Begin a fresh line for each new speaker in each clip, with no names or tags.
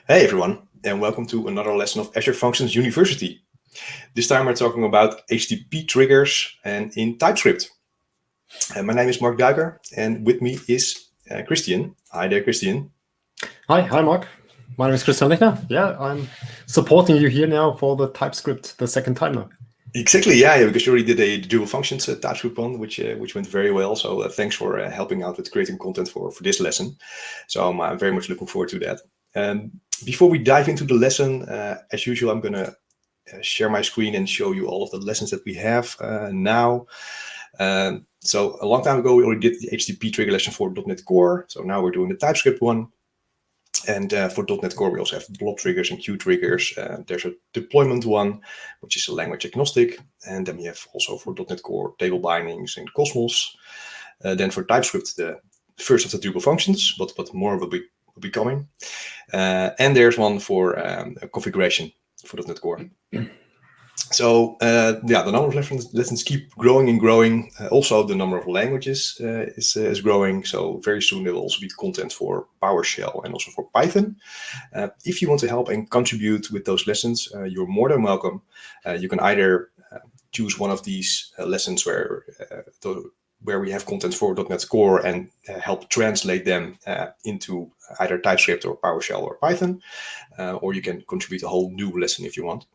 Hey everyone, and welcome to another lesson of Azure Functions University. This time we're talking about HTTP triggers and in TypeScript. My name is Mark Duiker, and with me is Christian. Hi there, Christian.
Hi, Mark. My name is Christian Lichner. Yeah, I'm supporting you here now for the TypeScript the second time now.
Exactly, yeah, because you already did a dual functions TypeScript one, which went very well. So thanks for helping out with creating content for this lesson. So I'm very much looking forward to that. Before we dive into the lesson, as usual, I'm going to share my screen and show you all of the lessons that we have now. So a long time ago, we already did the HTTP trigger lesson for .NET Core. So now we're doing the TypeScript one. And for .NET Core, we also have blob triggers and queue triggers. There's a deployment one, which is a language agnostic. And then we have also for .NET Core table bindings and Cosmos. Then for TypeScript, the first of the dual functions, but more will be coming. And there's one for configuration for .NET Core. So yeah, the number of lessons keep growing and growing. Also, the number of languages is growing. So very soon there will also be content for PowerShell and also for Python. If you want to help and contribute with those lessons, you're more than welcome. You can either choose one of these lessons where we have content for .NET Core and help translate them into either TypeScript or PowerShell or Python, or you can contribute a whole new lesson if you want.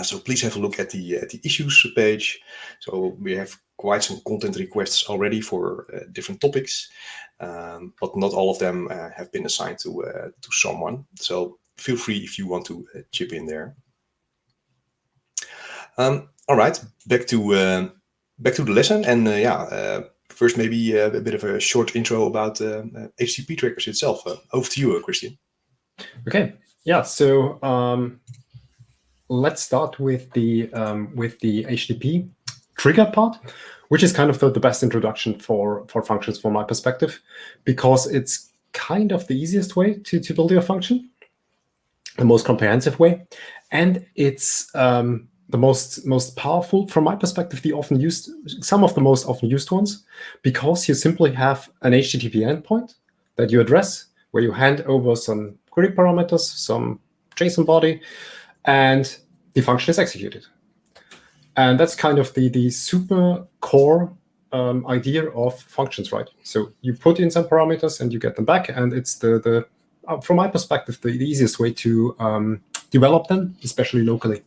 So please have a look at the issues page. So we have quite some content requests already for different topics, but not all of them have been assigned to someone. So feel free if you want to chip in there. All right, back to the lesson, and first maybe a bit of a short intro about HTTP triggers itself. Over to you, Christian.
Okay, yeah. So let's start with the HTTP trigger part, which is kind of the best introduction for functions from my perspective, because it's kind of the easiest way to build your function, the most comprehensive way, and it's the most powerful from my perspective, some of the most often used ones, because you simply have an HTTP endpoint that you address, where you hand over some query parameters, some JSON body, and the function is executed. And that's kind of the super core idea of functions, right? So you put in some parameters and you get them back, and it's from my perspective, the easiest way to develop them, especially locally.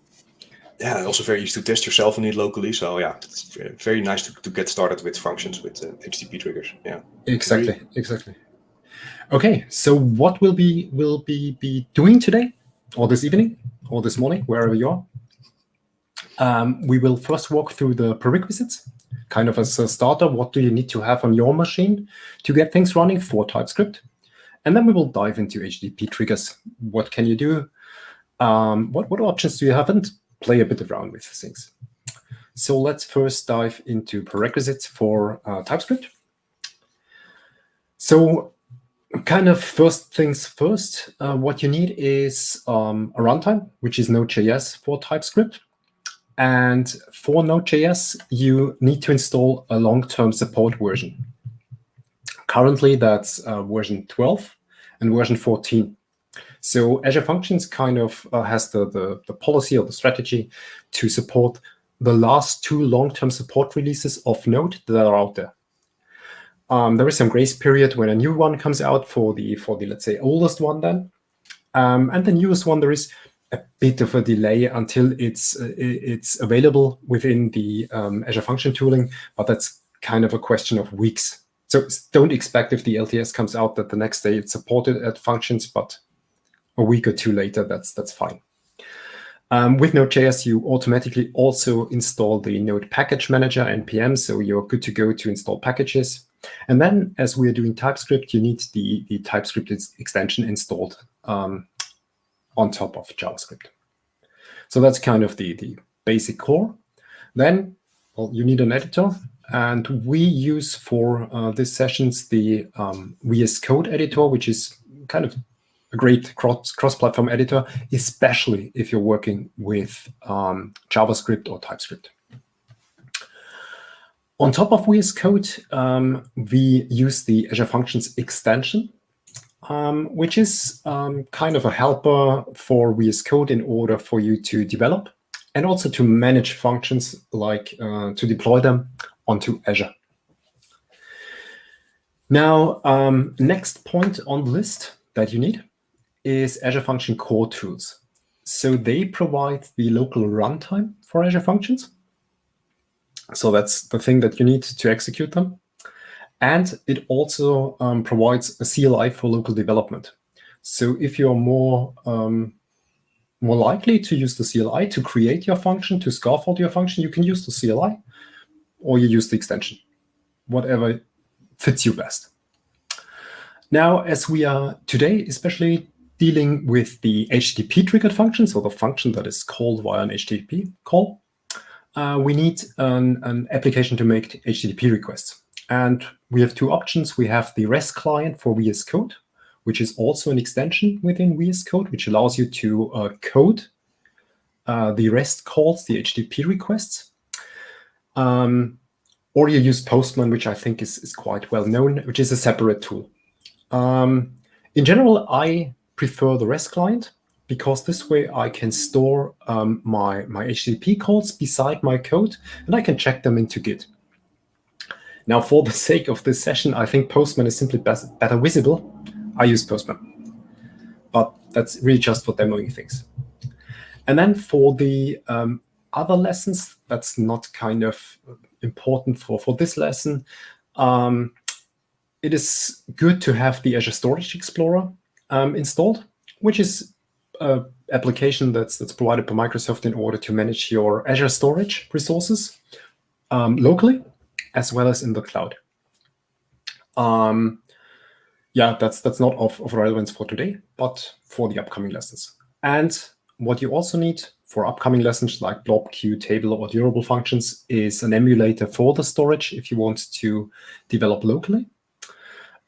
Yeah, also very easy to test yourself on it locally. So yeah, it's very nice to get started with functions with HTTP triggers. Yeah,
exactly. Okay, so what we'll be doing today, or this evening, or this morning, wherever you are, we will first walk through the prerequisites, kind of as a starter. What do you need to have on your machine to get things running for TypeScript? And then we will dive into HTTP triggers. What can you do? What options do you have? And play a bit around with things. So let's first dive into prerequisites for TypeScript. So kind of first things first, what you need is a runtime, which is Node.js for TypeScript. And for Node.js, you need to install a long-term support version. Currently, that's version 12 and version 14. So Azure Functions kind of has the policy or the strategy to support the last 2 long-term support releases of Node that are out there. There is some grace period when a new one comes out for the let's say oldest one then, and the newest one there is a bit of a delay until it's available within the Azure Function tooling, but that's kind of a question of weeks. So don't expect if the LTS comes out that the next day it's supported at Functions, but a week or 2 later, that's fine. With Node.js, you automatically also install the Node Package Manager NPM, so you're good to go to install packages. And then, as we're doing TypeScript, you need the TypeScript extension installed on top of JavaScript. So that's kind of the basic core. Then, well, you need an editor. And we use for these sessions the VS Code editor, which is kind of a great cross-platform editor, especially if you're working with JavaScript or TypeScript. On top of VS Code, we use the Azure Functions extension. which is kind of a helper for VS Code in order for you to develop and also to manage functions, like to deploy them onto Azure. Now, next point on the list that you need is Azure Function Core Tools. So they provide the local runtime for Azure Functions. So that's the thing that you need to execute them. And it also provides a CLI for local development. So if you're more likely to use the CLI to create your function, to scaffold your function, you can use the CLI or you use the extension, whatever fits you best. Now, as we are today especially dealing with the HTTP triggered function, so the function that is called via an HTTP call, we need an application to make HTTP requests. And we have two options. We have the REST client for VS Code, which is also an extension within VS Code, which allows you to code the REST calls, the HTTP requests. Or you use Postman, which I think is quite well known, which is a separate tool. In general, I prefer the REST client because this way I can store my HTTP calls beside my code, and I can check them into Git. Now, for the sake of this session, I think Postman is simply better visible. I use Postman, but that's really just for demoing things. And then for the other lessons, that's not kind of important for this lesson. It is good to have the Azure Storage Explorer installed, which is an application that's provided by Microsoft in order to manage your Azure storage resources locally, as well as in the cloud. Yeah, that's not of relevance for today, but for the upcoming lessons. And what you also need for upcoming lessons like blob, queue, table, or durable functions is an emulator for the storage if you want to develop locally.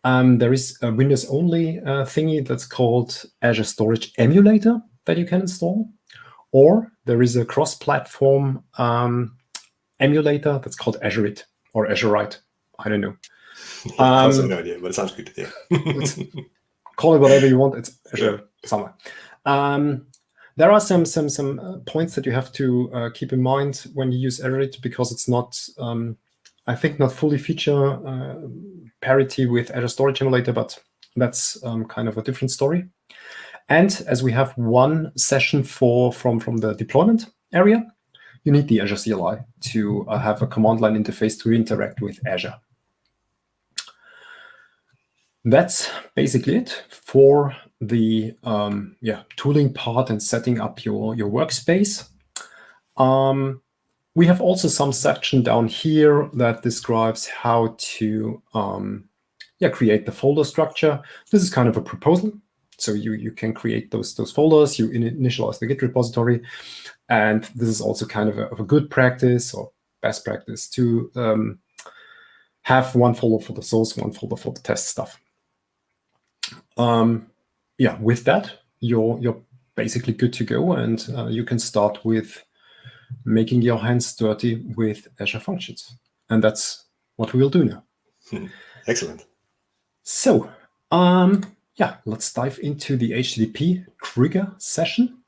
There is a Windows-only thingy that's called Azure Storage Emulator that you can install. Or there is a cross-platform emulator that's called Azure-it or Azure-ite. I don't know.
I also have no idea, but it sounds good. Yeah.
Call it whatever you want. It's Azure somewhere. There are some points that you have to keep in mind when you use Azure-it because it's not, I think, not fully feature parity with Azure Storage Emulator, but that's kind of a different story. And as we have one session from the deployment area, you need the Azure CLI to have a command line interface to interact with Azure. That's basically it for the tooling part and setting up your workspace. We have also some section down here that describes how to create the folder structure. This is kind of a proposal. So you can create those folders, you initialize the Git repository. And this is also kind of a good practice or best practice to have one folder for the source, one folder for the test stuff. With that, you're basically good to go, and you can start with making your hands dirty with Azure Functions. And that's what we will do now.
Excellent.
So, let's dive into the HTTP trigger session.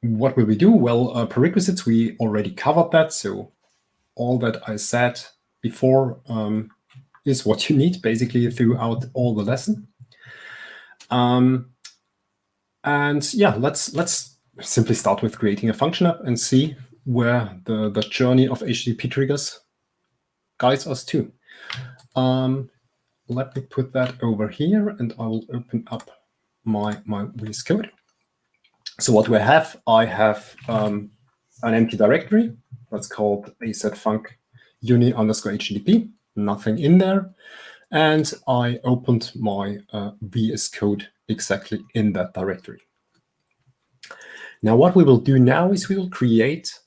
What will we do? Well, prerequisites, we already covered that. So all that I said before is what you need basically throughout all the lesson. Let's simply start with creating a function app and see where the journey of HTTP triggers guides us to. Let me put that over here, and I will open up my VS Code. So what do I have? I have an empty directory that's called azfunc_uni_http. Nothing in there. And I opened my VS Code exactly in that directory. Now, what we will do now is we will create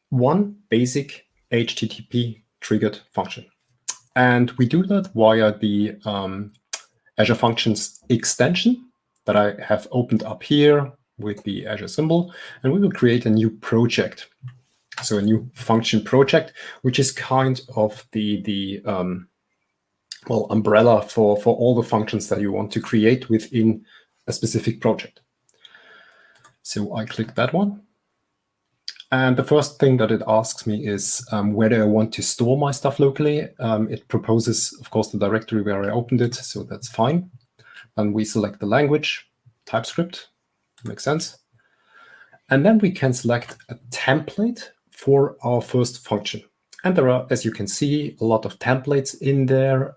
one basic HTTP triggered function. And we do that via the Azure Functions extension that I have opened up here with the Azure symbol. And we will create a new project. So a new function project, which is kind of the umbrella for all the functions that you want to create within a specific project. So I click that one. And the first thing that it asks me is whether I want to store my stuff locally. It proposes, of course, the directory where I opened it, so that's fine. And we select the language, TypeScript, makes sense. And then we can select a template for our first function. And there are, as you can see, a lot of templates in there,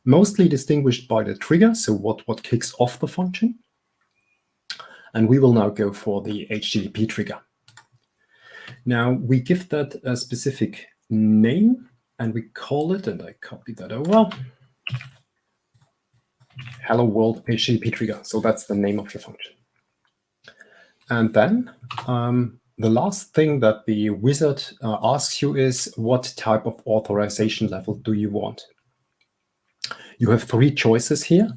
mostly distinguished by the trigger, so what kicks off the function. And we will now go for the HTTP trigger. Now we give that a specific name and we call it, and I copy that over, Hello World HTTP trigger. So that's the name of the function. And then the last thing that the wizard asks you is, what type of authorization level do you want? You have 3 choices here.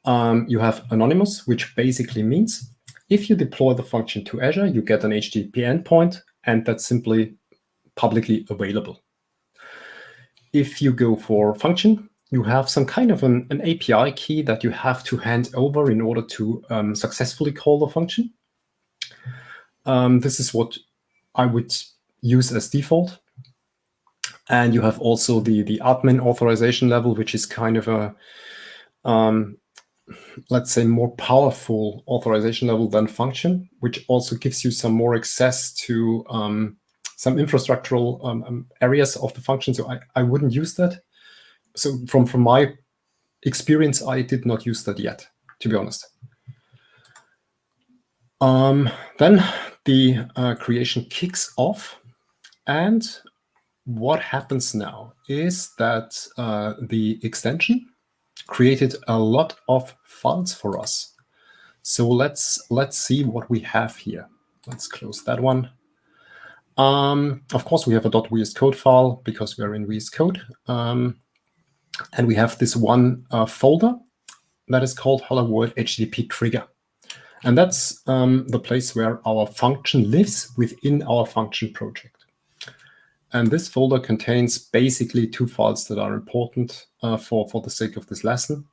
You have anonymous, which basically means if you deploy the function to Azure, you get an HTTP endpoint, and that's simply publicly available. If you go for function, you have some kind of an API key that you have to hand over in order to successfully call the function. This is what I would use as default. And you have also the admin authorization level, which is kind of a, let's say, more powerful authorization level than function, which also gives you some more access to some infrastructural areas of the function. So I wouldn't use that. So from my experience, I did not use that yet, to be honest. Then the creation kicks off, and what happens now is that the extension created a lot of files for us. So let's see what we have here. Let's close that one. Of course, we have a .VS Code file because we are in VS Code. And we have this one folder that is called Hello World HTTP trigger. And that's the place where our function lives within our function project. And this folder contains basically 2 files that are important for the sake of this lesson.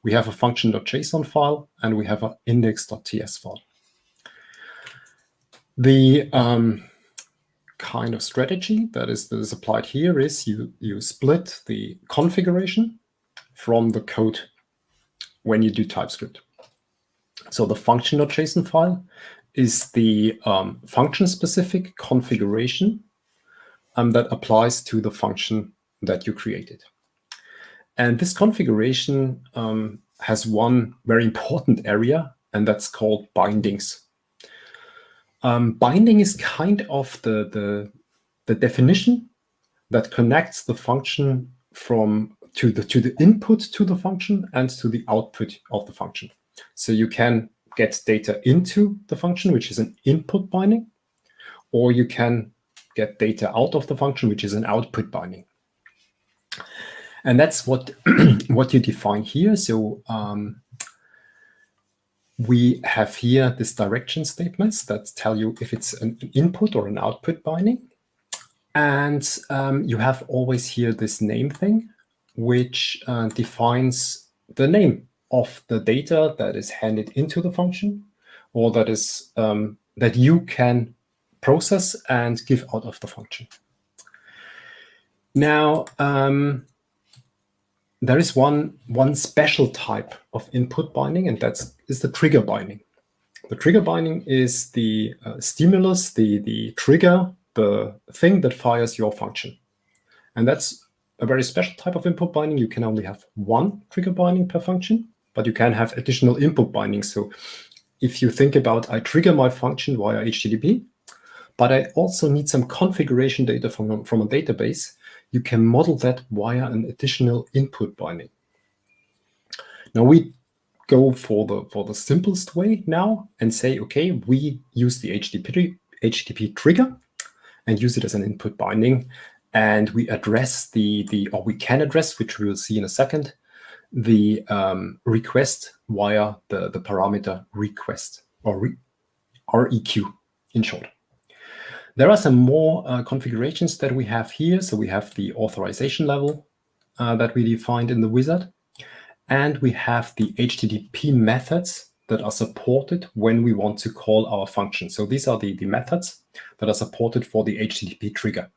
We have a function.json file and we have an index.ts file. The kind of strategy that is applied here is you split the configuration from the code when you do TypeScript. So the function.json file is the function-specific configuration that applies to the function that you created. And this configuration has one very important area, and that's called bindings. Binding is kind of the definition that connects the function to the input to the function and to the output of the function. So you can get data into the function, which is an input binding, or you can get data out of the function, which is an output binding. And that's what what you define here. So we have here this direction statements that tell you if it's an input or an output binding. And you have always here this name thing, which defines the name of the data that is handed into the function, or that is that you can process and give out of the function. Now, there is one special type of input binding, and that is the trigger binding. The trigger binding is the stimulus, the trigger, the thing that fires your function. And that's a very special type of input binding. You can only have one trigger binding per function, but you can have additional input bindings. So if you think about, I trigger my function via HTTP, but I also need some configuration data from a database, you can model that via an additional input binding. Now we go for the simplest way now and say, okay, we use the HTTP trigger and use it as an input binding, and we address or we can address, which we will see in a second, the request via the parameter request, or REQ in short. There are some more configurations that we have here. So we have the authorization level, that we defined in the wizard. And we have the HTTP methods that are supported when we want to call our function. So these are the methods that are supported for the HTTP trigger.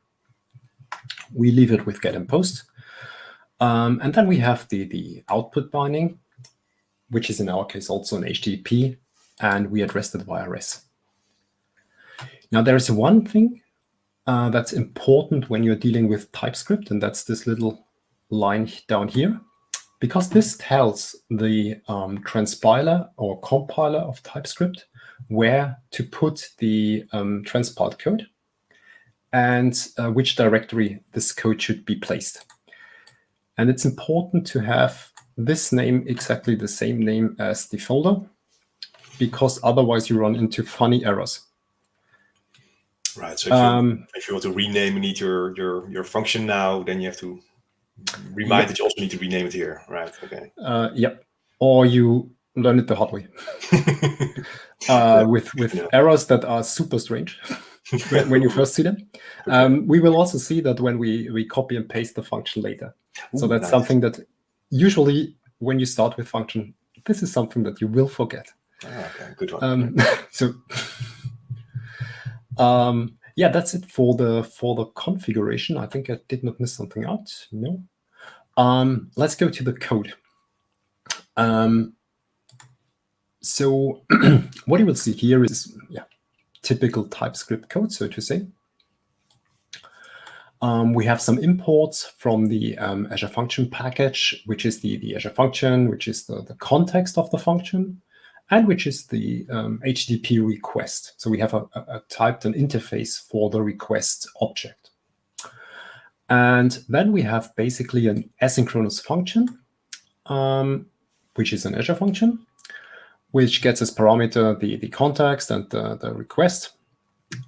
We leave it with get and post. And then we have the output binding, which is in our case also an HTTP, and we addressed it via res. Now there is one thing that's important when you're dealing with TypeScript, and that's this little line down here. Because this tells the transpiler or compiler of TypeScript where to put the transpiled code and which directory this code should be placed. And it's important to have this name exactly the same name as the folder, because otherwise you run into funny errors.
Right. So if you want to rename and need your function now, then you have to remind that you also need to rename it here, right? Okay.
Yep. Or you learn it the hard way with errors that are super strange when you first see them. Okay. We will also see that when we copy and paste the function later. Ooh, so that's nice. Something that usually when you start with function, this is something that you will forget.
Okay, good one.
Yeah, that's it for the configuration. I think I did not miss something out. No. Let's go to the code. So what you will see here is typical TypeScript code, so to say. We have some imports from the Azure Function package, which is the Azure function, which is the context of the function, and which is the HTTP request. So we have a typed an interface for the request object. And then we have basically an asynchronous function, which is an Azure function, which gets as parameter the context and the request,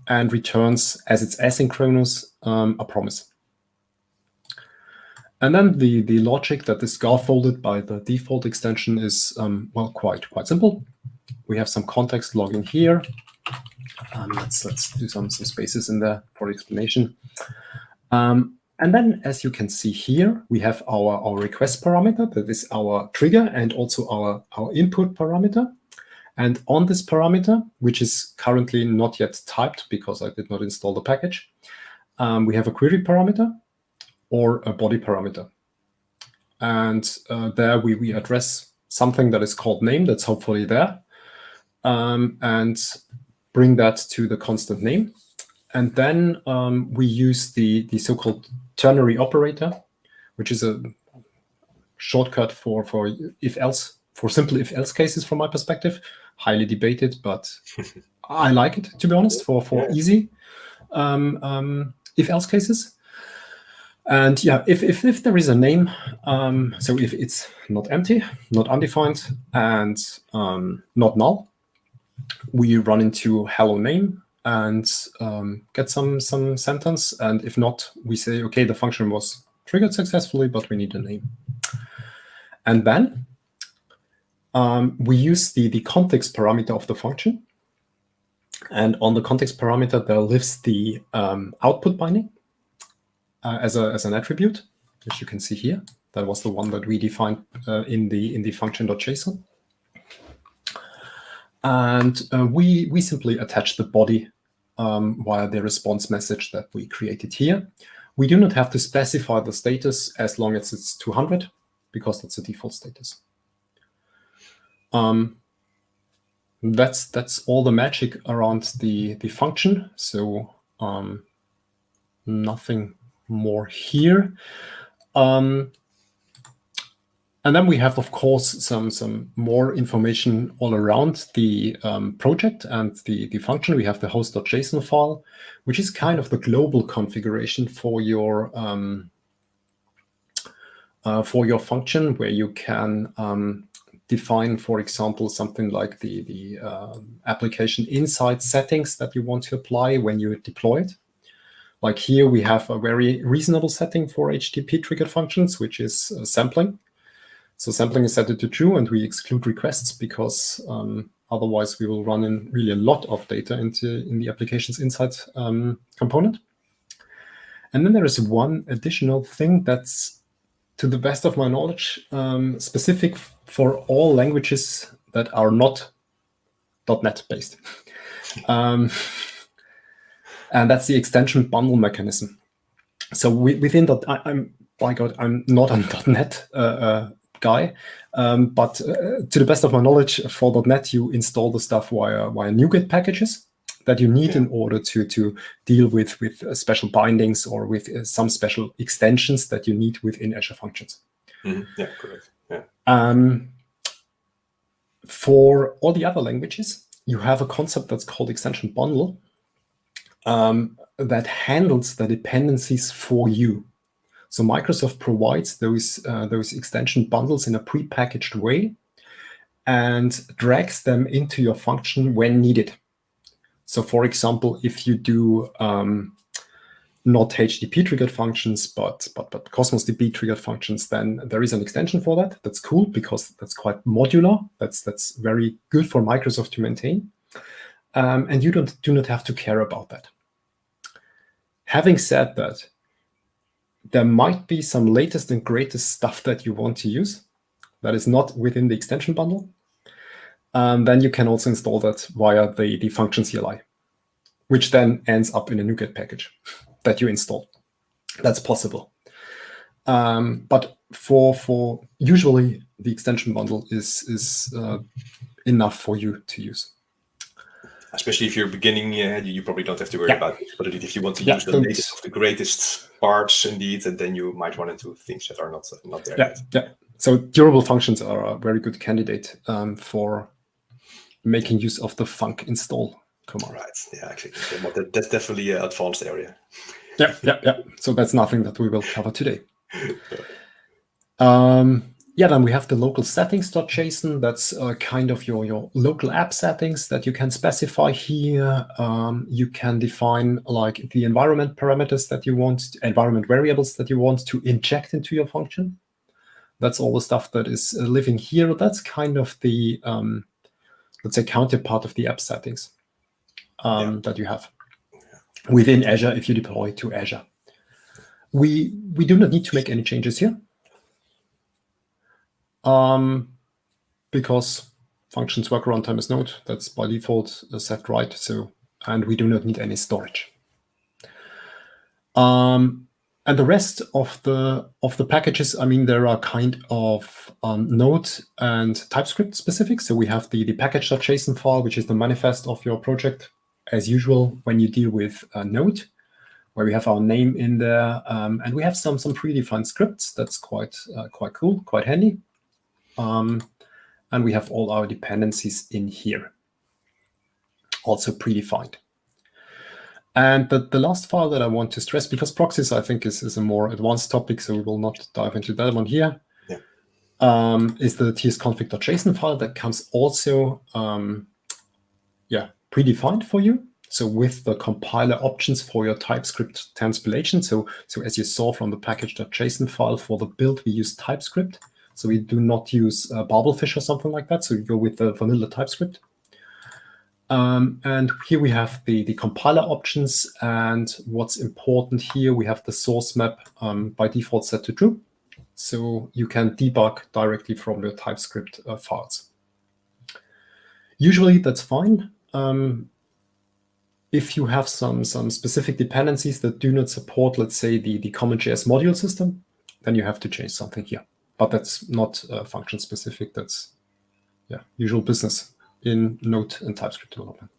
and returns, as it's asynchronous, a promise. And then the logic that is scaffolded by the default extension is, well, quite simple. We have some context logging here. Let's do some spaces in there for explanation. And then, as you can see here, we have our request parameter, that is our trigger, and also our input parameter. And on this parameter, which is currently not yet typed because I did not install the package, we have a query parameter or a body parameter. And there we address something that is called name, that's hopefully there, and bring that to the constant name. And then we use the so-called ternary operator, which is a shortcut for if-else, for simple if-else cases from my perspective. Highly debated, but I like it, to be honest, for easy if-else cases. And yeah, if there is a name, so if it's not empty, not undefined, and not null, we run into hello name and get some sentence. And if not, we say, okay, the function was triggered successfully, but we need a name. And then we use the context parameter of the function. And on the context parameter, there lives the output binding as an attribute, which you can see here. That was the one that we defined in the function.json. And we simply attach the body via the response message that we created here. We do not have to specify the status as long as it's 200, because that's the default status. That's all the magic around the function. So nothing more here. And then we have, of course, some more information all around the project and the function. We have the host.json file, which is kind of the global configuration for your function, where you can define, for example, something like the application inside settings that you want to apply when you deploy it. Like here, we have a very reasonable setting for HTTP triggered functions, which is sampling. So sampling is set to true, and we exclude requests because otherwise we will run in really a lot of data in the application's inside component. And then there is one additional thing that's to the best of my knowledge, specific for all languages that are not .NET based. And that's the extension bundle mechanism. So within that, I'm not a .NET guy, but to the best of my knowledge, for .NET, you install the stuff via NuGet packages that you need in order to deal with special bindings or with some special extensions that you need within Azure Functions.
Yeah, correct. Yeah.
For all the other languages, you have a concept that's called extension bundle that handles the dependencies for you. So Microsoft provides those extension bundles in a prepackaged way and drags them into your function when needed. So for example, if you do not HTTP triggered functions, but Cosmos DB triggered functions, then there is an extension for that. That's cool because that's quite modular. That's very good for Microsoft to maintain. And you do not have to care about that. Having said that, there might be some latest and greatest stuff that you want to use that is not within the extension bundle. Then you can also install that via the function CLI, which then ends up in a NuGet package that you install. That's possible. But for usually the extension bundle is enough for you to use.
Especially if you're beginning, you probably don't have to worry about it. But if you want to use the latest of the greatest parts, indeed, and then you might run into things that are not there yet.
Yeah. So durable functions are a very good candidate for making use of the func install command.
Right. Yeah, actually, that's definitely an advanced area.
Yeah. So that's nothing that we will cover today. Then we have the local settings.json. That's kind of your local app settings that you can specify here. You can define like the environment parameters that you want, environment variables that you want to inject into your function. That's all the stuff that is living here. That's kind of the, let's say, counterpart of the app settings that you have within Azure if you deploy to Azure. We do not need to make any changes here. Because functions work runtime as node, that's by default set right. So, and we do not need any storage. And the rest of the packages, I mean, there are kind of Node and TypeScript specific. So we have the package.json file, which is the manifest of your project, as usual when you deal with Node, where we have our name in there, and we have some predefined scripts. That's quite cool, quite handy. And we have all our dependencies in here, also predefined. And the last file that I want to stress, because proxies, I think, is a more advanced topic, so we will not dive into that one here, is the tsconfig.json file that comes also predefined for you. So with the compiler options for your TypeScript transpilation. So as you saw from the package.json file for the build, we use TypeScript. So we do not use Babelfish or something like that. So you go with the vanilla TypeScript. And here we have the compiler options. And what's important here, we have the source map by default set to true. So you can debug directly from your TypeScript files. Usually that's fine. If you have some specific dependencies that do not support, let's say, the CommonJS module system, then you have to change something here. But that's not function specific. That's usual business in Node and TypeScript development.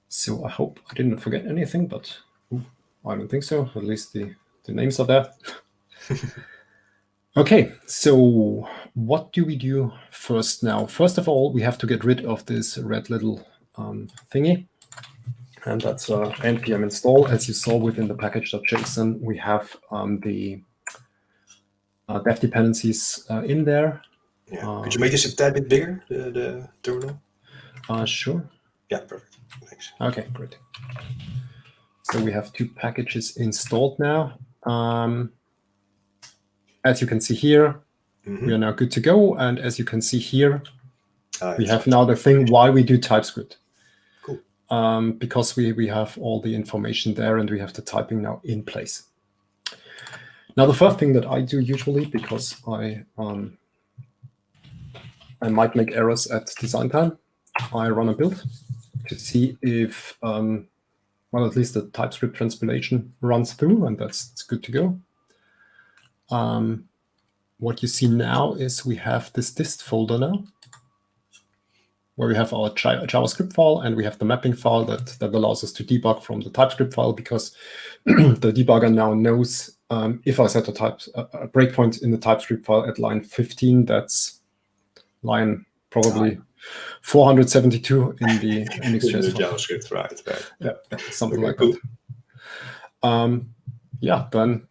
So I hope I didn't forget anything, but I don't think so. At least the names are there. Okay, so what do we do first now? First of all, we have to get rid of this red little thingy. And that's npm install. As you saw within the package.json, we have the dev dependencies in there.
Yeah. Could you make this a tad bit bigger, the terminal?
Sure.
Yeah, perfect. Thanks.
Okay, great. So we have 2 packages installed now. As you can see here, we are now good to go. And as you can see here, we have now the thing why we do TypeScript.
Cool.
Because we have all the information there and we have the typing now in place. Now, the first thing that I do usually, because I might make errors at design time, I run a build to see if, well, at least the TypeScript transpilation runs through, and it's good to go. What you see now is we have this dist folder now, where we have our JavaScript file, and we have the mapping file that allows us to debug from the TypeScript file, because the debugger now knows if I set a breakpoint in the TypeScript file at line 15, that's line probably 472 in the index.js file.
JavaScript, right.
Yeah, something
Okay,
like
cool.
that. Yeah, then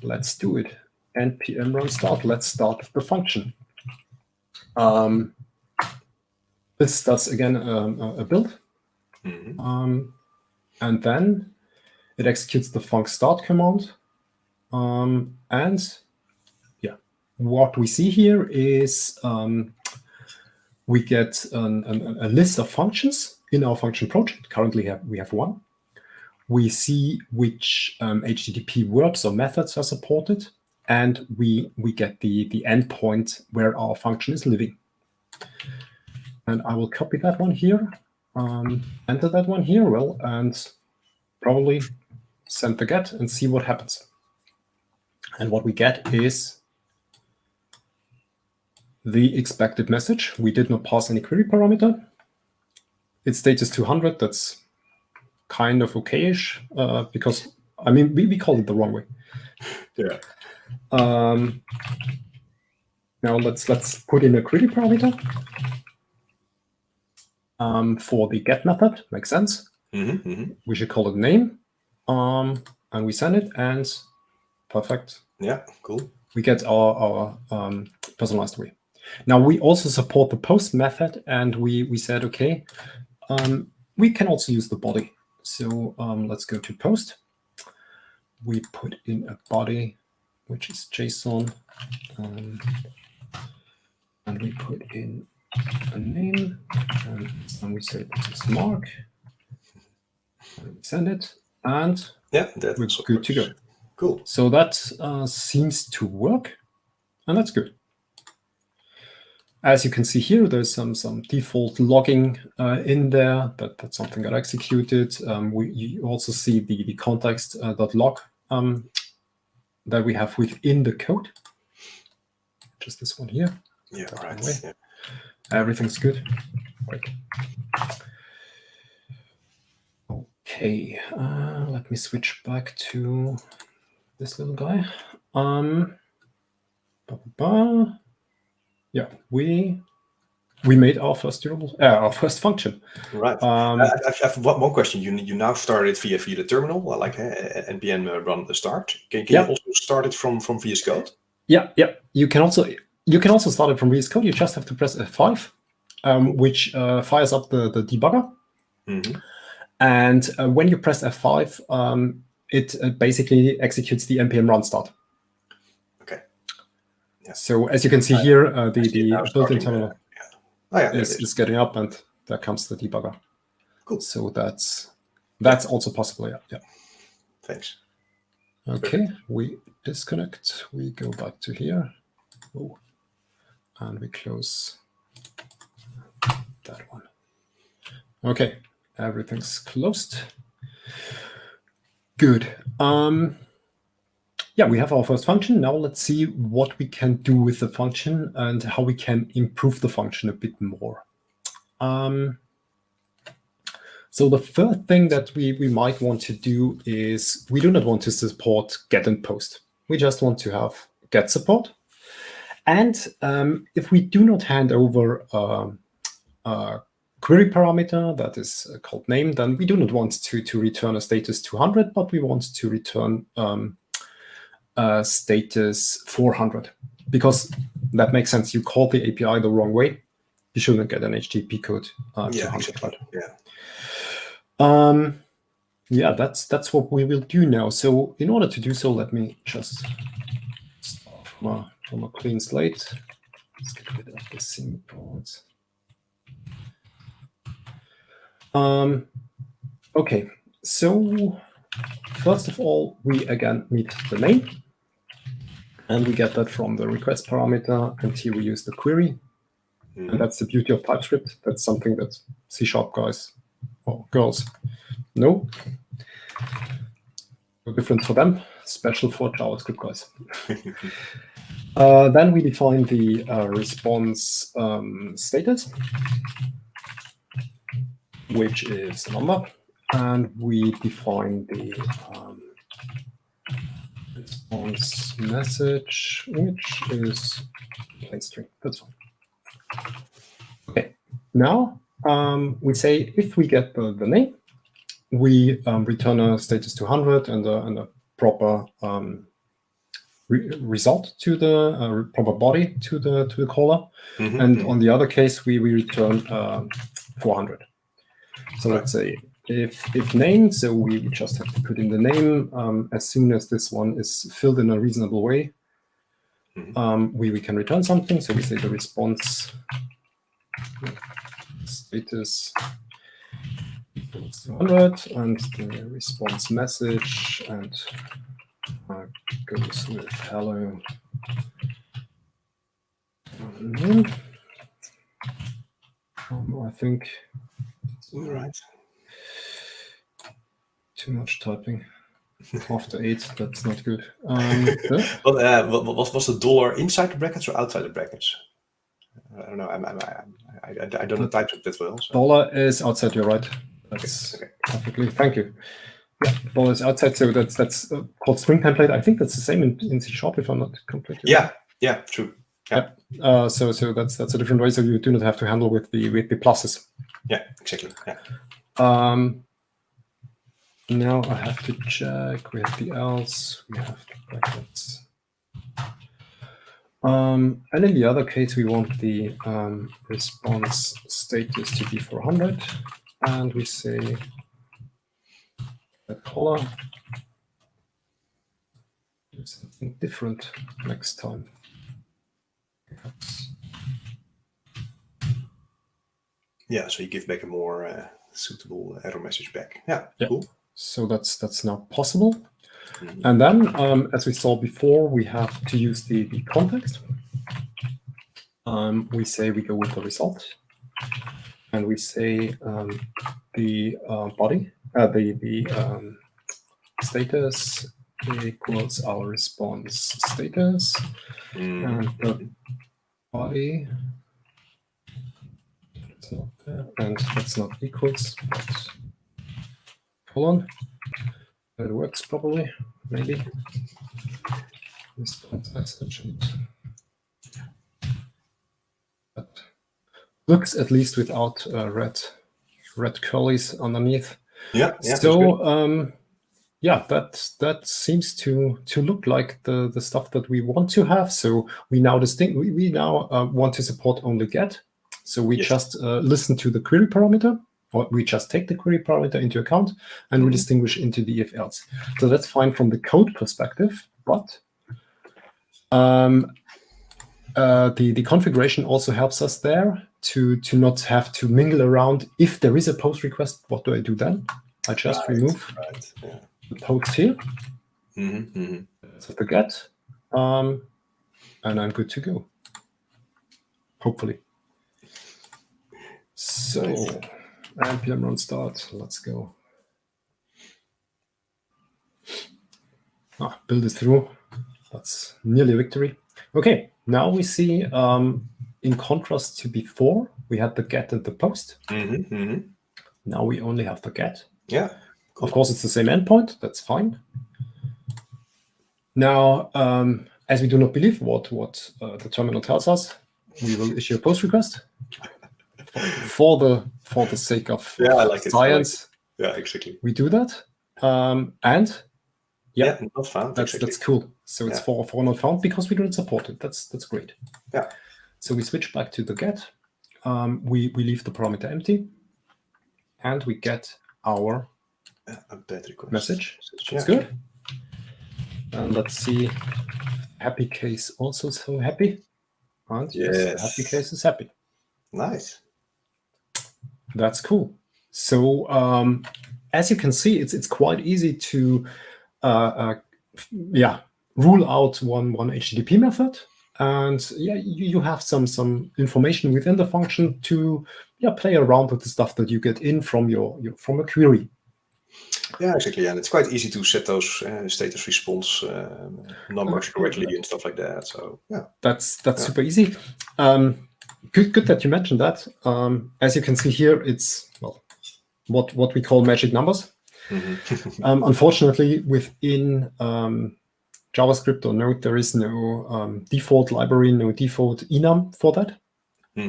let's do it. npm run start. Let's start the function. This does again a build, and then it executes the func start command. And yeah, what we see here is we get a list of functions in our function project. Currently, we have one. We see which HTTP verbs or methods are supported, and we get the endpoint where our function is living. And I will copy that one here, enter that one here, well, and probably send the get and see what happens. And what we get is the expected message. We did not pass any query parameter. Its state is 200. That's kind of okay-ish, because, I mean, we called it the wrong way.
Yeah.
Now let's put in a query parameter for the get method. Makes sense. We should call it name, and we send it, and perfect.
Yeah, cool.
We get our personalized way. Now we also support the post method, and we said, okay, we can also use the body. So let's go to post. We put in a body, which is JSON, and we put in a name, and we say this is Mark. And we send it, and
yeah,
we're good to go.
Cool.
So that seems to work, and that's good. As you can see here, there's some default logging in there. That's something that executed. You also see the context.log that we have within the code. Just this one here.
Yeah, right. Yeah.
Everything's good. Right. Okay, let me switch back to this little guy. Yeah, we made our first durable, our first function.
Right. I have one question. You now started via the terminal, like npm run the start. Can you also start it from VS Code?
Yeah. You can also start it from VS Code. You just have to press F5, which fires up the debugger. And when you press F5, it basically executes the npm run start.
Okay. Yeah.
So as you can see here, the built-in terminal is getting up, and there comes the debugger.
Cool.
So that's also possible. Yeah.
Thanks.
Okay, we disconnect. We go back to here. Oh, and we close that one. Okay, everything's closed. Good. Yeah, we have our first function. Now let's see what we can do with the function and how we can improve the function a bit more. So the first thing that we might want to do is we do not want to support get and post. We just want to have get support. And if we do not hand over a query parameter that is called name, then we do not want to return a status 200, but we want to return status 400, because that makes sense. You called the API the wrong way. You shouldn't get an HTTP code 200.
Exactly.
Yeah, that's what we will do now. So in order to do so, let me just start from a clean slate. Let's get rid of the semicolons. Okay, so First of all, we again need the name. And we get that from the request parameter. And here we use the query. And that's the beauty of TypeScript. That's something that C# guys or girls know. No different for them, special for JavaScript guys. Then we define the response status, which is a number. And we define the response message, which is plain string. That's fine. Okay, now we say if we get the name, we return a status to 100 and a proper result to the proper body to the caller. And on the other case, we return 400. So let's say if name, so we just have to put in the name. As soon as this one is filled in a reasonable way, we can return something. So we say the response status equals 100 and the response message and goes with hello. I think.
All right.
Too much typing. After 8, that's not good.
Was the dollar inside the brackets or outside the brackets? I don't know. I don't know TypeScript that well. So.
Dollar is outside. You're right. That's okay. Perfectly. Thank you. Yeah, dollar is outside. So that's called string template. I think that's the same in C# if I'm not completely.
Yeah. Yeah. True. Yeah.
So that's a different way. So you do not have to handle with the pluses.
Yeah. Exactly. Yeah.
Now I have to check. We have the else. We have the brackets. And in the other case, we want the response status to be 400, and we say the color. Do something different next time.
Yeah, so you give back a more suitable error message back. Yeah, cool.
So that's now possible. And then, as we saw before, we have to use the context. We say we go with the result, and we say the body, the status equals our response status, and the body. It's not there, and that's not equals, but colon. That works probably, maybe. Response message. That looks at least without red curlies underneath.
Yeah.
So yeah, that seems to look like the stuff that we want to have. So we now we now want to support only get. So we just listen to the query parameter. Or we just take the query parameter into account and we distinguish into the if else. So that's fine from the code perspective, but the configuration also helps us there to not have to mingle around. If there is a post request, what do I do then? I just remove the post here, so the get, and I'm good to go. Hopefully. So. npm run start, let's go. Build it through. That's nearly a victory. Okay, now we see, in contrast to before, we had the get and the post. Now we only have the get.
Yeah.
Cool. Of course, it's the same endpoint. That's fine. Now, as we do not believe what the terminal tells us, we will issue a post request. For the sake of science,
exactly.
We do that, and
not found.
That's cool. So it's for not found because we don't support it. That's great.
Yeah.
So we switch back to the get. We leave the parameter empty, and we get our message. That's good. And let's see, happy case also so happy. And yes, the happy case is happy.
Nice.
That's cool. So as you can see, it's quite easy to rule out one HTTP method, and you have some information within the function to play around with the stuff that you get in from from a query.
Yeah, exactly. And it's quite easy to set those status response numbers correctly and stuff like that. So yeah,
that's super easy. Good that you mentioned that. As you can see here, it's what we call magic numbers. Unfortunately, within JavaScript or Node, there is no default library, no default enum for that.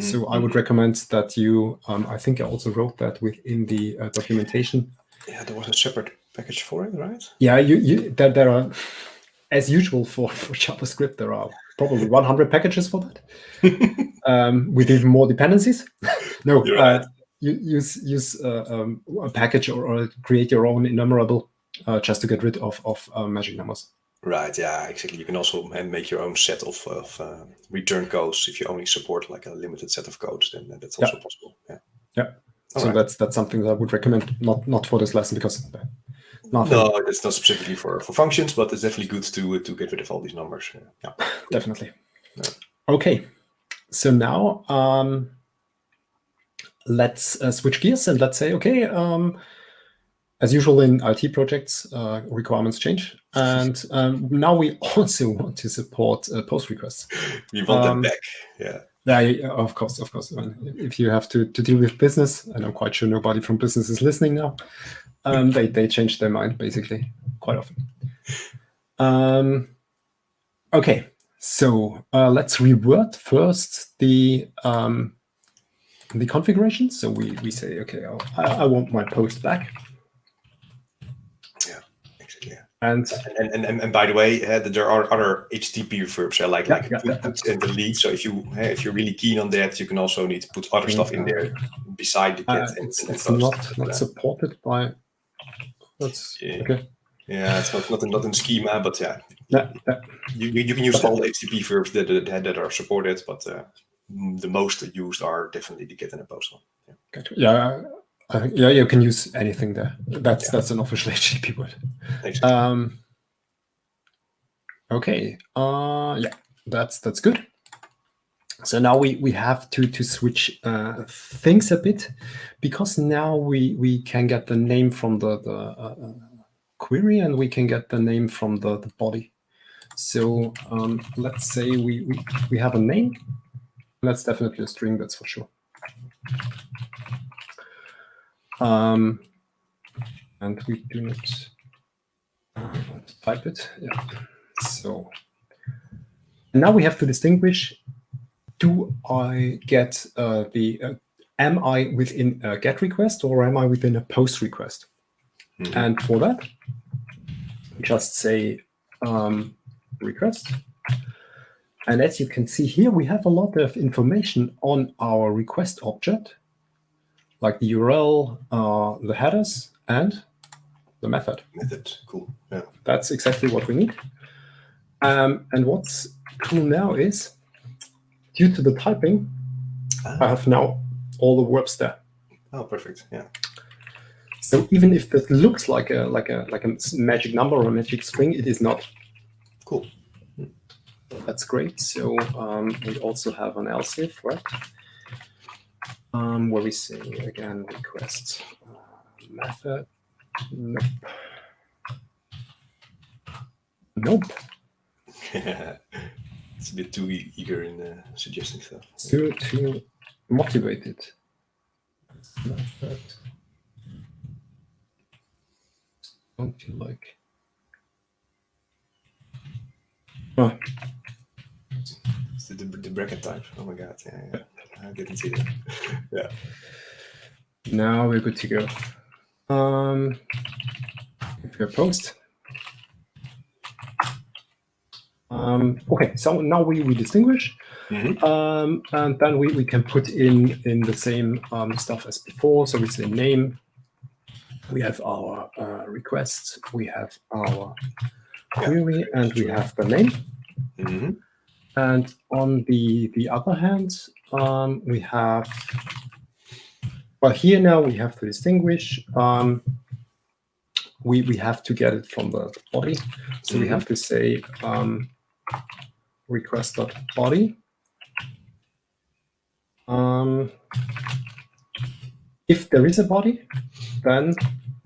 So I would recommend that you, I think I also wrote that within the documentation.
Yeah, there was a separate package for it, right?
Yeah, there are, as usual for JavaScript, there are probably 100 packages for that, with even more dependencies. No,
right.
You use a package or create your own enumerable just to get rid of magic numbers.
Right. Yeah. Exactly. You can also make your own set of return codes if you only support like a limited set of codes. Then that's also possible. Yeah.
Yeah. So that's something that I would recommend. Not for this lesson because.
No, it's not specifically for functions, but it's definitely good to get rid of all these numbers. Yeah.
Definitely. Yeah. Okay. So now let's switch gears and let's say, okay, as usual in IT projects, requirements change. And now we also want to support post requests.
We want them back. Yeah.
Yeah, of course. If you have to deal with business, and I'm quite sure nobody from business is listening now, they change their mind basically quite often. Okay, so let's revert first the configuration. So we say, okay, I want my post back.
Yeah, exactly.
And
by the way, there are other HTTP verbs, like put and delete. So if you're really keen on that, you can also need to put other stuff in there beside the get.
It's not supported by. That's okay.
Yeah, it's not in schema, but you can use all the HTTP verbs that are supported, but the most used are definitely the get and the post one. Yeah.
Gotcha. Yeah, you can use anything there. That's an official HTTP word.
Exactly.
Okay. That's good. So now we have to switch things a bit, because now we can get the name from the query and we can get the name from the body. So let's say we have a name. That's definitely a string, that's for sure. And we do not type it. Yeah. So now we have to distinguish: do I get am I within a GET request or am I within a POST request? Mm-hmm. And for that, just say request. And as you can see here, we have a lot of information on our request object, like the URL, the headers, and the method.
Cool. Yeah.
That's exactly what we need. And what's cool now is, due to the typing, I have now all the verbs there.
Oh, perfect. Yeah.
So even if that looks like a magic number or a magic string, it is not.
Cool.
That's great. So we also have an else if, right? Where we say again request method. Nope.
It's a bit too eager in suggesting stuff.
Too motivated. Method. Don't you like? Oh.
It's the bracket type. Oh my god! Yeah. I didn't see that. Yeah.
Now we're good to go. If we post. Okay, so now we distinguish, and then we can put in the same stuff as before. So we say name. We have our request. We have our query, and we have the name.
Mm-hmm.
And on the other hand, we have. Well, here now we have to distinguish. we have to get it from the body. So we have to say request.body. If there is a body, then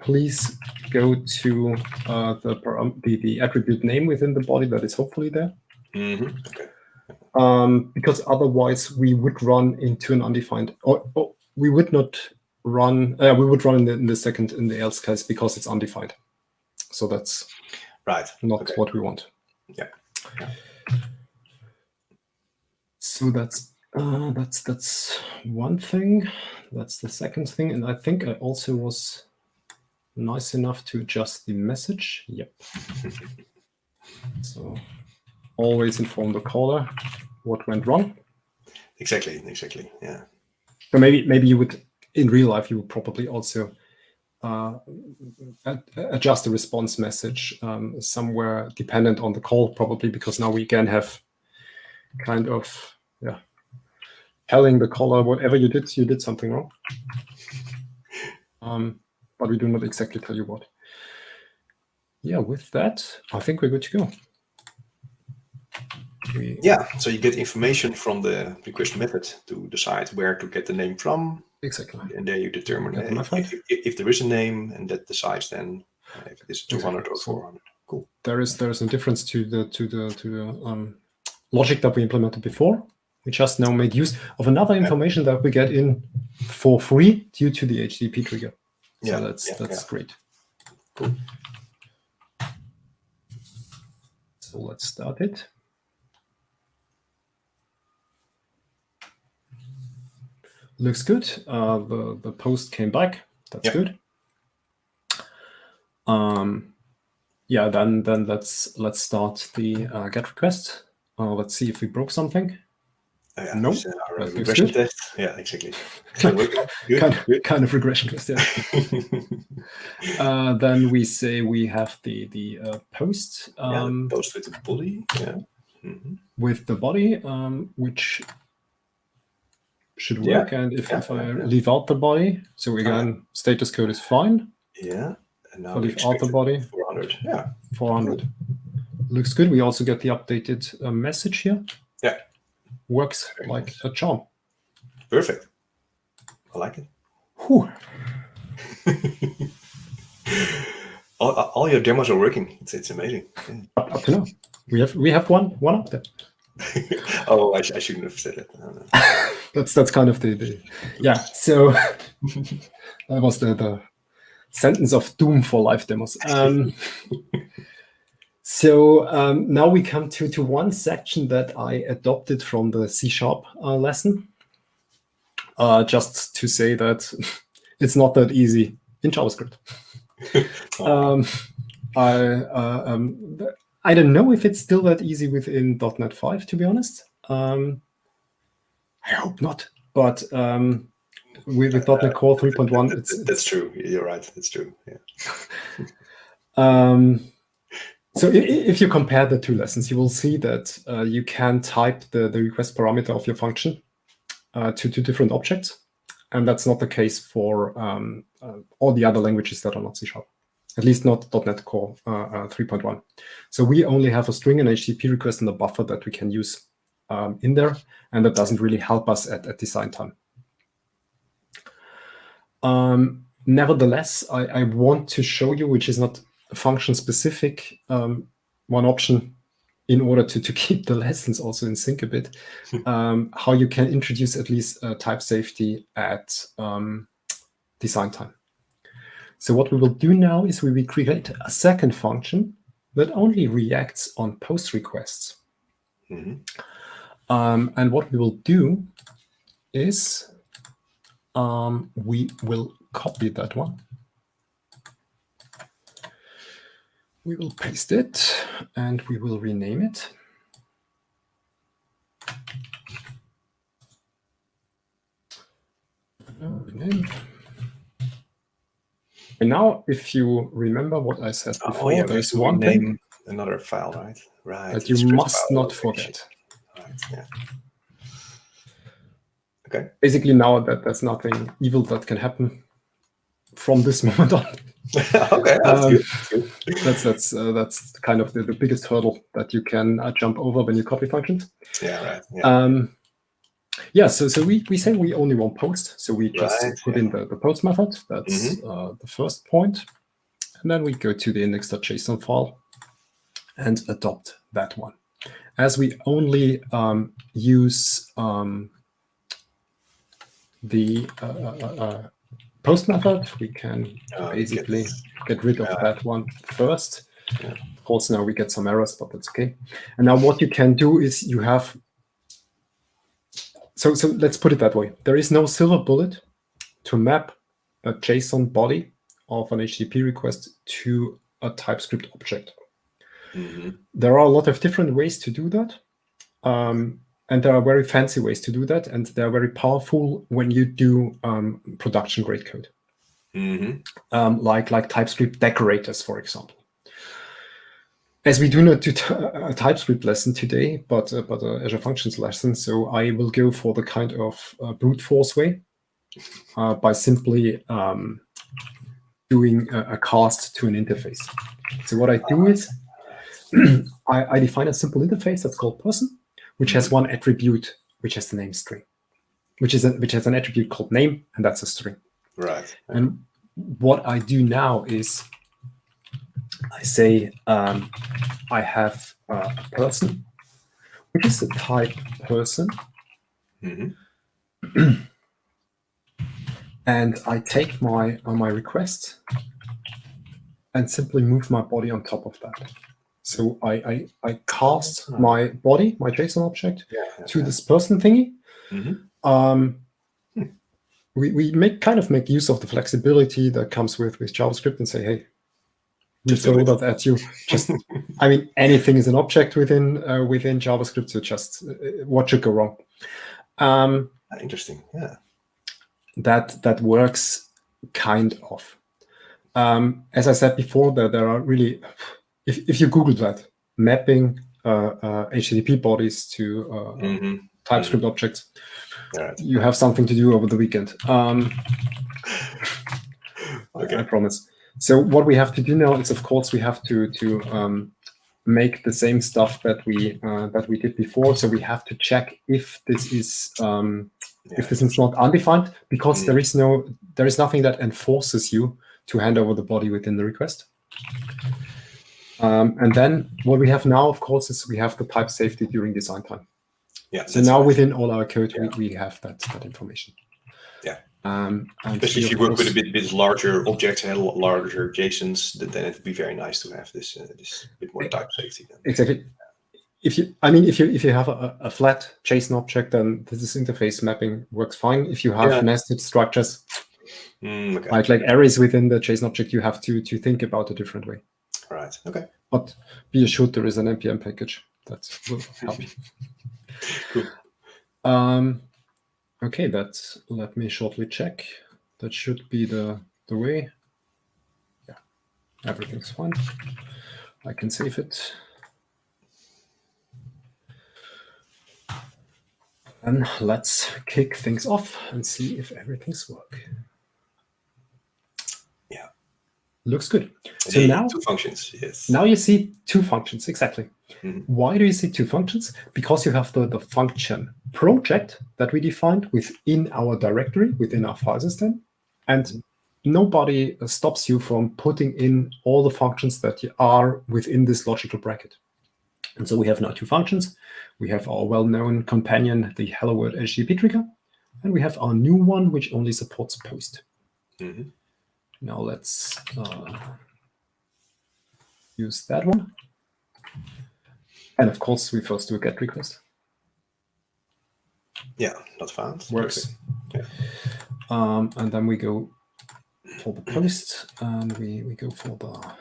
please go to the attribute name within the body that is hopefully there.
Okay.
Because otherwise we would run into an undefined, or we would not run. We would run in the else case because it's undefined. So that's not what we want.
Yeah.
So that's one thing. That's the second thing, and I think I also was nice enough to adjust the message. Yep. So always inform the caller what went wrong.
Exactly. Yeah.
So maybe you would, in real life, you would probably also adjust the response message somewhere dependent on the call, probably, because now we again have kind of telling the caller whatever you did something wrong. But we do not exactly tell you what. Yeah, with that, I think we're good to go.
So you get information from the request method to decide where to get the name from.
Exactly.
And there you determine if there is a name, and that decides then if it is 200 or 400. Cool.
There is a difference to the logic that we implemented before. We just now made use of another information that we get in for free due to the HTTP trigger. So that's great.
Cool.
So let's start it. Looks good. The post came back. That's good. Then let's start the GET request. Let's see if we broke something. No,
regression test. Yeah, exactly.
kind of regression test. Yeah. Then we say we have the post.
Post with the body. Yeah.
With the body, which should work. And if I leave out the body, so again, status code is fine.
Yeah. And now
leave out the body.
400. Yeah.
400. Looks good. We also get the updated message here.
Yeah.
Works like a charm.
Perfect. I like it.
Whew.
all your demos are working. It's amazing. Yeah.
Up to now. We have one up there.
Oh, I shouldn't have said it. No.
That's kind of the So that was the sentence of doom for live demos. So now we come to one section that I adopted from the C# lesson. Just to say that it's not that easy in JavaScript. I don't know if it's still that easy within .NET 5, to be honest. I hope not. But with .NET Core 3.1,
that's true. You're right. That's true. Yeah.
So if you compare the two lessons, you will see that you can type the request parameter of your function to two different objects. And that's not the case for all the other languages that are not C#, at least not .NET Core 3.1. So we only have a string and HTTP request and a buffer that we can use in there. And that doesn't really help us at design time. Nevertheless, I want to show you, which is not function specific, one option in order to keep the lessons also in sync a bit, how you can introduce at least type safety at design time. So what we will do now is we will create a second function that only reacts on post requests. And what we will do is we will copy that one. We will paste it and we will rename it. And now, if you remember what I said before, there's one thing.
Another file, right? Right.
That you must not forget.
Right. Yeah. Okay.
Basically, now that there's nothing evil that can happen from this moment on.
Okay, that's good. That's good.
That's kind of the biggest hurdle that you can jump over when you copy functions.
Yeah, right. Yeah.
Yeah, so we say we only want post, so we just put in the post method. That's the first point, and then we go to the index.json file and adopt that one. As we only use the post method, we can basically get rid of that one first.
Yeah.
Of course, now we get some errors, but that's okay. And now what you can do is you have, so let's put it that way. There is no silver bullet to map a JSON body of an HTTP request to a TypeScript object. There are a lot of different ways to do that. And there are very fancy ways to do that, and they're very powerful when you do production grade code, like TypeScript decorators, for example. As we do not do a TypeScript lesson today, but Azure Functions lesson, so I will go for the kind of brute force way by simply doing a cast to an interface. So what I do is I define a simple interface that's called person, which has one attribute, which has the name string, which has an attribute called name, and that's a string.
Right.
And what I do now is I say I have a person, which is the type person, and I take my request and simply move my body on top of that. So I cast my body, my JSON object, to this person thingy. We make use of the flexibility that comes with JavaScript and say, hey, we throw that at you. Just, I mean, anything is an object within JavaScript. So just what should go wrong?
Interesting. Yeah.
That works kind of. As I said before, there are really, if you Google that, mapping HTTP bodies to TypeScript objects, you have something to do over the weekend. Okay. I promise. So what we have to do now is, of course, we have to make the same stuff that we did before. So we have to check if this is not undefined, because there is nothing that enforces you to hand over the body within the request. And then what we have now, of course, is we have the type safety during design time. Yeah. So now within all our code, we have that information. Yeah.
Especially if you work with a bit larger objects and larger JSONs, then it would be very nice to have this bit more type safety. Then. Exactly.
If you have a flat JSON object, then this interface mapping works fine. If you have nested structures, like arrays within the JSON object, you have to think about a different way.
Right. Okay.
But be assured there is an npm package that will help you.
Cool.
Okay, let me shortly check. That should be the way. Yeah, everything's fine. I can save it. And let's kick things off and see if everything's working.
Yeah.
Looks good. So now
2 functions, yes.
Now you see 2 functions, exactly. Why do you see 2 functions? Because you have the function project that we defined within our directory, within our file system, and nobody stops you from putting in all the functions that are within this logical bracket. And so we have now 2 functions. We have our well-known companion, the hello world HTTP trigger, and we have our new one, which only supports post. Now let's use that one. And of course, we first do a GET request.
Yeah, not found.
Works.
Okay.
Yeah. And then we go for the post, and we go for the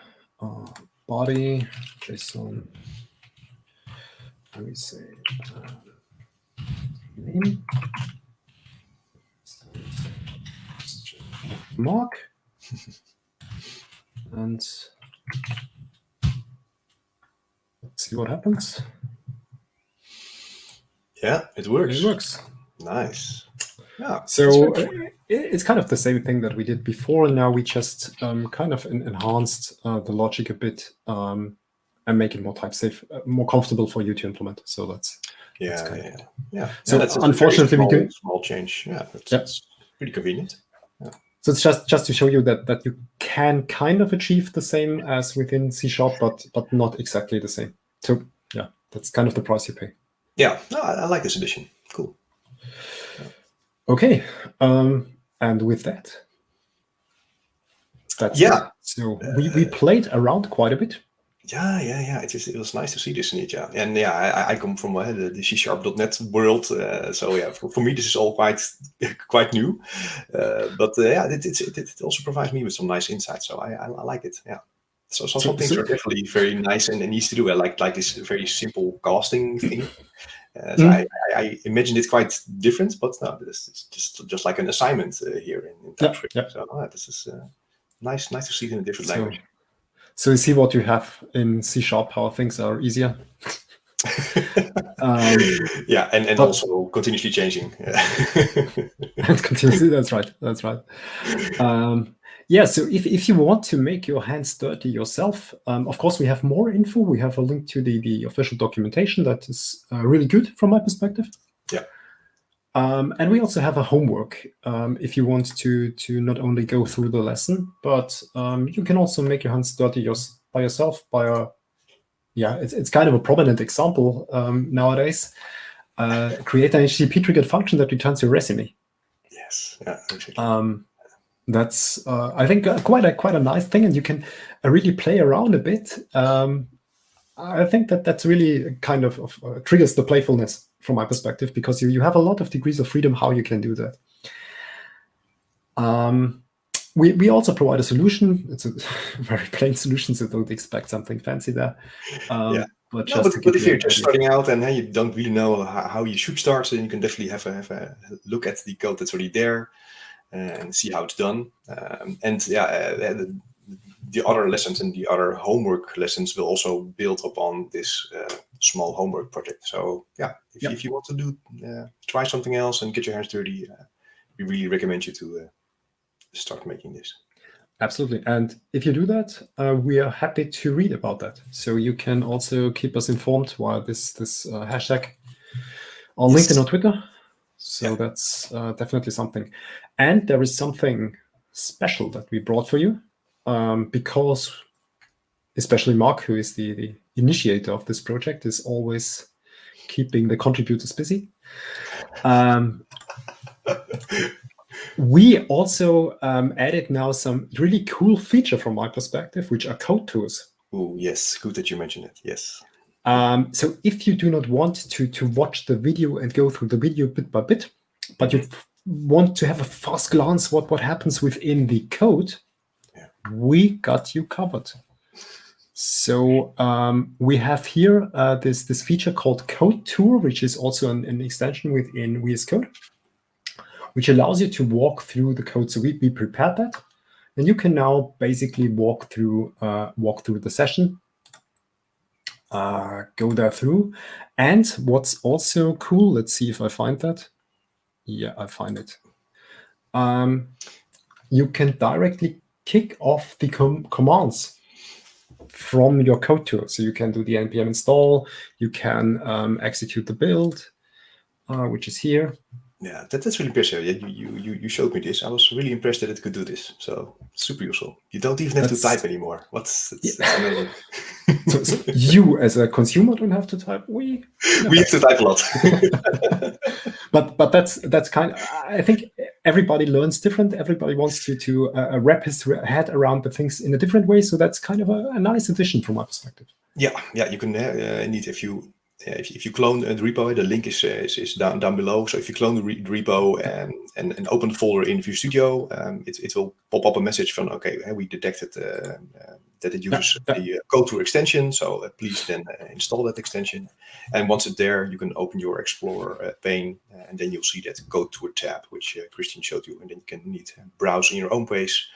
body JSON. And we say name mark, and let's see what happens.
Yeah, it works.
It works.
Nice. Yeah.
So it's kind of the same thing that we did before. Now we just kind of enhanced the logic a bit and make it more type safe, more comfortable for you to implement. So that's kind of it. So
that's
unfortunately, we do
small change. Yeah,
yeah.
that's pretty convenient. Yeah.
So it's just to show you that you can kind of achieve the same as within C#, but not exactly the same. So yeah, that's kind of the price you pay.
Yeah, no, I like this edition. Cool.
Okay, and with that, that's it. So we played around quite a bit.
Yeah. It was nice to see this indeed. Yeah, and yeah, I come from the C#.NET world, so yeah, for me this is all quite new. But yeah, it also provides me with some nice insights. So I like it. Yeah. So some things are definitely very nice and easy to do. I like this very simple casting thing. So I imagined it quite different, but no, this is just like an assignment here in TypeScript.
Yeah.
So this is nice to see it in a different language.
So you see what you have in C#, how things are easier.
Yeah, and also continuously changing.
And continuously, that's right. Yeah, so if you want to make your hands dirty yourself, of course, we have more info. We have a link to the official documentation that is really good from my perspective.
Yeah.
And we also have a homework if you want to not only go through the lesson, but you can also make your hands dirty by yourself it's kind of a prominent example nowadays. Create an HTTP triggered function that returns your resume.
Yes, yeah, exactly.
That's I think quite a nice thing, and you can really play around a bit. I think that's really kind of triggers the playfulness from my perspective, because you have a lot of degrees of freedom how you can do that. We also provide a solution. It's a very plain solution, so don't expect something fancy there.
Yeah.
But
if you're just starting out and you don't really know how you should start, then you can definitely have a look at the code that's already there and see how it's done. The other lessons and the other homework lessons will also build upon this small homework project. So if you want to do try something else and get your hands dirty, we really recommend you to start making this.
Absolutely. And if you do that, we are happy to read about that. So you can also keep us informed via this hashtag on LinkedIn or Twitter. So that's definitely something. And there is something special that we brought for you, because especially Mark, who is the initiator of this project, is always keeping the contributors busy. We also added now some really cool feature from my perspective, which are CodeTours.
Oh, yes. Good that you mentioned it. Yes.
So if you do not want to watch the video and go through the video bit by bit, but you want to have a fast glance what happens within the code, we got you covered. So we have here this feature called CodeTour, which is also an extension within VS Code, which allows you to walk through the code. So we prepared that, and you can now basically walk through the session, go there through. And what's also cool, let's see if I find that. Yeah, I find it. You can directly kick off the commands from your CodeTour. So you can do the npm install, you can execute the build, which is here.
Yeah, that's really impressive. Yeah, you showed me this. I was really impressed that it could do this. So super useful. You don't even have to type anymore. That's amazing.
So you as a consumer don't have to type. We
have to type a lot.
but that's kind of, I think everybody learns different. Everybody wants to wrap his head around the things in a different way. So that's kind of a nice addition from my perspective.
Yeah, you can indeed, if you clone the repo, the link is down below. So if you clone the repo and open the folder in Visual Studio, it will pop up a message from, okay, we detected that it uses the CodeTour extension. So please then install that extension. And once it's there, you can open your Explorer pane, and then you'll see that CodeTour tab, which Christian showed you. And then you can browse in your own pace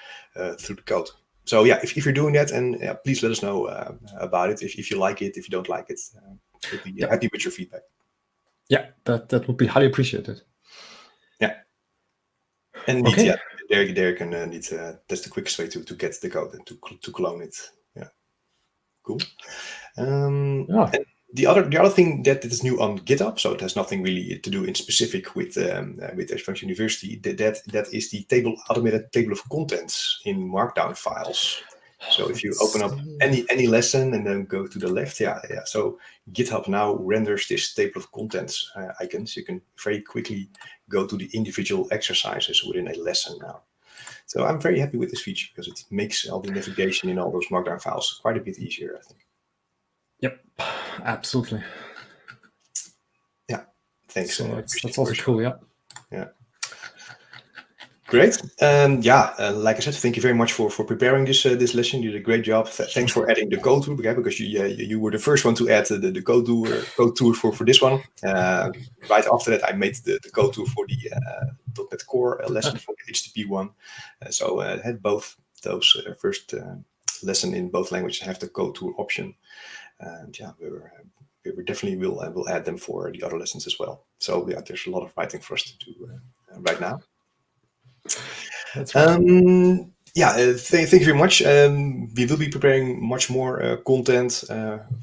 through the code. So yeah, if you're doing that, and please let us know about it. If you like it, if you don't like it, we'll be happy with your feedback.
Yeah, that would be highly appreciated.
Yeah. And
Okay.
yeah, there you can that's the quickest way to get the code and to clone it. Yeah, cool. And the other thing that is new on GitHub, so it has nothing really to do in specific with Azure Functions University. That is the automated table of contents in markdown files. So if you open up any lesson and then go to the left, so GitHub now renders this table of contents icons. You can very quickly go to the individual exercises within a lesson now. So I'm very happy with this feature because it makes all the navigation in all those markdown files quite a bit easier, I think.
Yep, absolutely.
Yeah, thanks.
So that's also cool, yeah.
Yeah. Great. Like I said, thank you very much for preparing this lesson. You did a great job. Thanks for adding the CodeTour, because you were the first one to add the CodeTour for this one. Right after that, I made the CodeTour for the .NET Core lesson for the HTTP one. So I had both those first lesson in both languages have the CodeTour option. And yeah, we definitely will add them for the other lessons as well. So yeah, there's a lot of writing for us to do right now.
That's right.
Thank you very much. We will be preparing much more content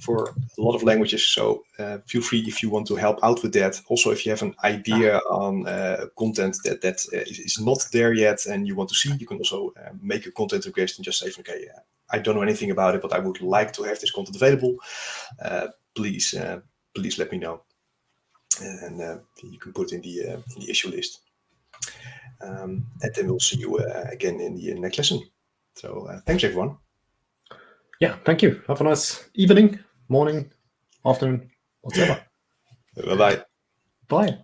for a lot of languages. So feel free if you want to help out with that. Also, if you have an idea on content that is not there yet and you want to see, you can also make a content request and just say, okay, I don't know anything about it, but I would like to have this content available. Please let me know, and you can put it in the issue list. And then we'll see you again in the next lesson. So thanks, everyone.
Yeah, thank you. Have a nice evening, morning, afternoon, whatever.
Bye-bye.
Bye.